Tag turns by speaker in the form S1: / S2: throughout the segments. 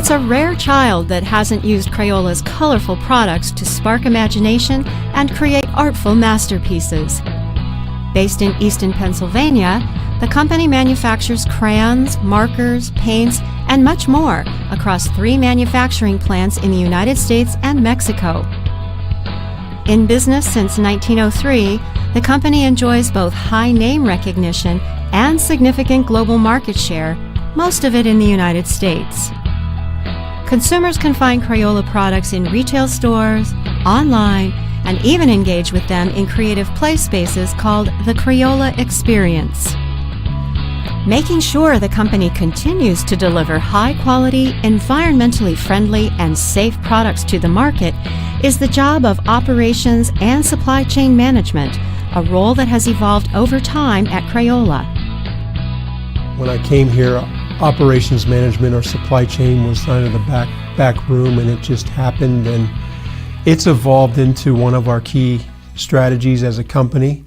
S1: It's a rare child that hasn't used Crayola's colorful products to spark imagination and create artful masterpieces. Based in Easton, Pennsylvania, the company manufactures crayons, markers, paints, and much more across 3 manufacturing plants in the United States and Mexico. In business since 1903, the company enjoys both high name recognition and significant global market share, most of it in the United States. Consumers can find Crayola products in retail stores, online, and even engage with them in creative play spaces called the Crayola Experience. Making sure the company continues to deliver high-quality, environmentally friendly, and safe products to the market is the job of operations and supply chain management, a role that has evolved over time at Crayola.
S2: When I came here, operations management or supply chain was kind of the back room, and it just happened, and it's evolved into one of our key strategies as a company.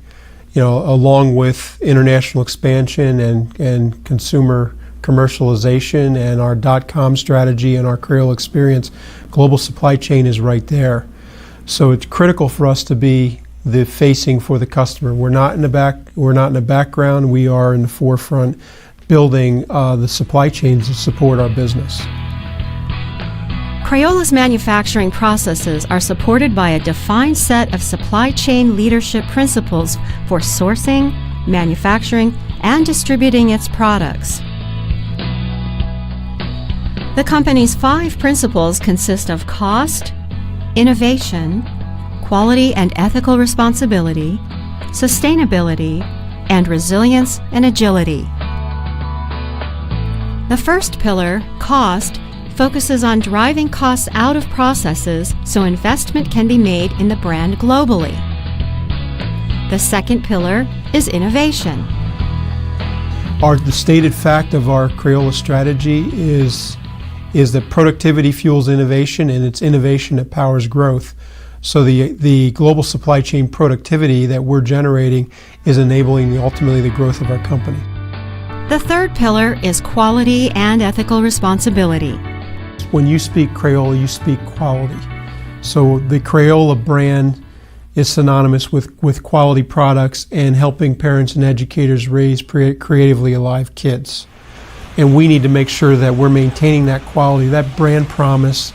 S2: You know, along with international expansion and consumer commercialization and our .com strategy and our Crayola Experience, global supply chain is right there. So it's critical for us to be the facing for the customer. We're not in the background. We are in the forefront, building the supply chains to support our business.
S1: Crayola's manufacturing processes are supported by a defined set of supply chain leadership principles for sourcing, manufacturing, and distributing its products. The company's 5 principles consist of cost, innovation, quality and ethical responsibility, sustainability, and resilience and agility. The first pillar, cost, focuses on driving costs out of processes so investment can be made in the brand globally. The second pillar is innovation.
S2: The stated fact of our Crayola strategy is that productivity fuels innovation, and it's innovation that powers growth. So the global supply chain productivity that we're generating is enabling ultimately the growth of our company.
S1: The third pillar is quality and ethical responsibility.
S2: When you speak Crayola, you speak quality. So the Crayola brand is synonymous with quality products and helping parents and educators raise creatively alive kids. And we need to make sure that we're maintaining that quality, that brand promise,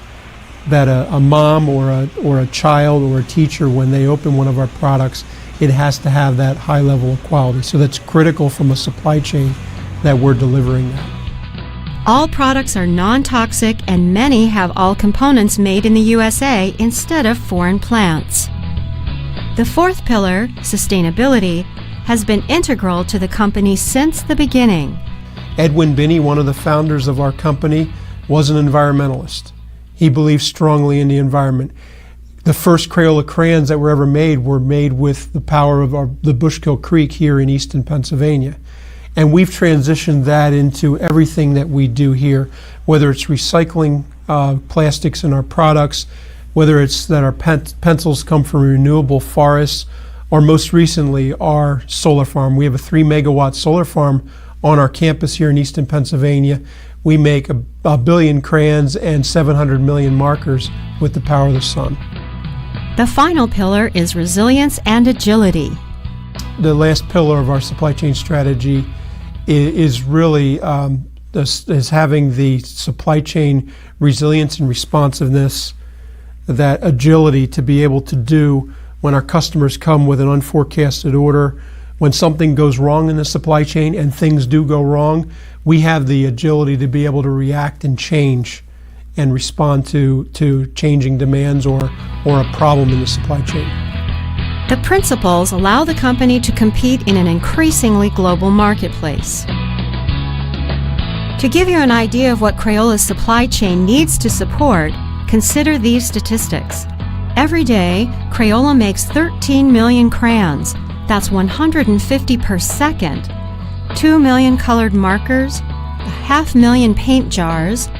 S2: that a mom or a child or a teacher, when they open one of our products, it has to have that high level of quality. So that's critical from a supply chain that we're delivering that.
S1: All products are non-toxic, and many have all components made in the USA instead of foreign plants. The fourth pillar, sustainability, has been integral to the company since the beginning.
S2: Edwin Binney, one of the founders of our company, was an environmentalist. He believed strongly in the environment. The first Crayola crayons that were ever made with the power of the Bushkill Creek here in Easton, Pennsylvania. And we've transitioned that into everything that we do here, whether it's recycling plastics in our products, whether it's that our pencils come from renewable forests, or most recently our solar farm. We have a 3 megawatt solar farm on our campus here in Easton, Pennsylvania. We make a billion crayons and 700 million markers with the power of the sun.
S1: The final pillar is resilience and agility.
S2: The last pillar of our supply chain strategy is really is having the supply chain resilience and responsiveness, that agility to be able to do when our customers come with an unforecasted order, when something goes wrong in the supply chain, and things do go wrong, we have the agility to be able to react and change and respond to changing demands or a problem in the supply chain.
S1: The principles allow the company to compete in an increasingly global marketplace. To give you an idea of what Crayola's supply chain needs to support, consider these statistics. Every day, Crayola makes 13 million crayons. That's 150 per second. 2 million colored markers, 500,000 paint jars,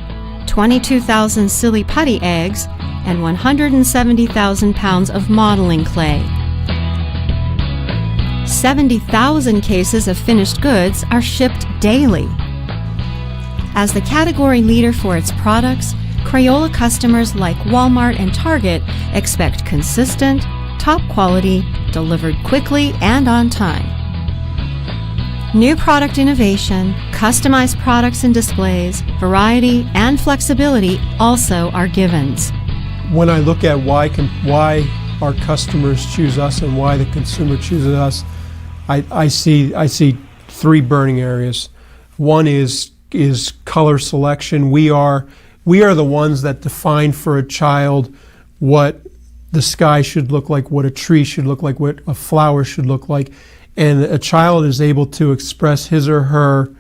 S1: 22,000 silly putty eggs, and 170,000 pounds of modeling clay. 70,000 cases of finished goods are shipped daily. As the category leader for its products, Crayola customers like Walmart and Target expect consistent, top quality, delivered quickly and on time. New product innovation, customized products and displays, variety, and flexibility also are givens.
S2: When I look at why our customers choose us and why the consumer chooses us, I see three burning areas. One is color selection. We are the ones that define for a child what the sky should look like, what a tree should look like, what a flower should look like. And a child is able to express his or her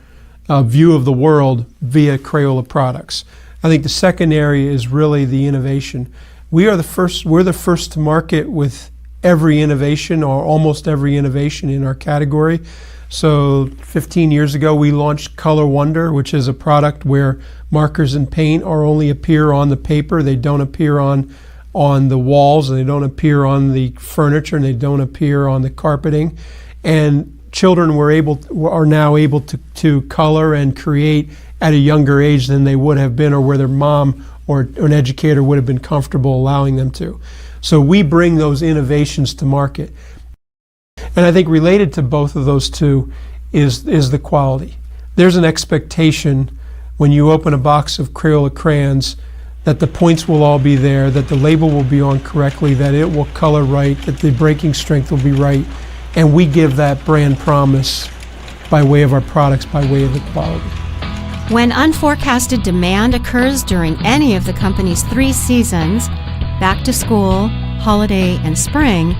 S2: view of the world via Crayola products. I think the second area is really the innovation. We're the first to market with every innovation or almost every innovation in our category. So 15 years ago, we launched Color Wonder, which is a product where markers and paint only appear on the paper. They don't appear on the walls, and they don't appear on the furniture, and they don't appear on the carpeting. And children are now able to color and create at a younger age than they would have been, or where their mom or an educator would have been comfortable allowing them to. So we bring those innovations to market. And I think related to both of those two is the quality. There's an expectation when you open a box of Crayola crayons that the points will all be there, that the label will be on correctly, that it will color right, that the breaking strength will be right. And we give that brand promise by way of our products, by way of the quality.
S1: When unforecasted demand occurs during any of the company's 3 seasons, back to school, holiday, and spring,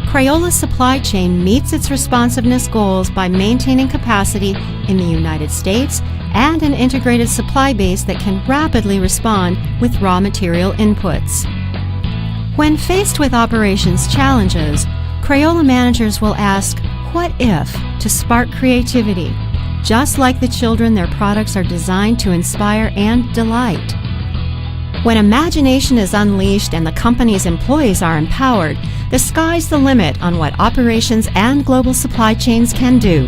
S1: Crayola's supply chain meets its responsiveness goals by maintaining capacity in the United States and an integrated supply base that can rapidly respond with raw material inputs. When faced with operations challenges, Crayola managers will ask, "What if?" to spark creativity, just like the children their products are designed to inspire and delight. When imagination is unleashed and the company's employees are empowered, the sky's the limit on what operations and global supply chains can do.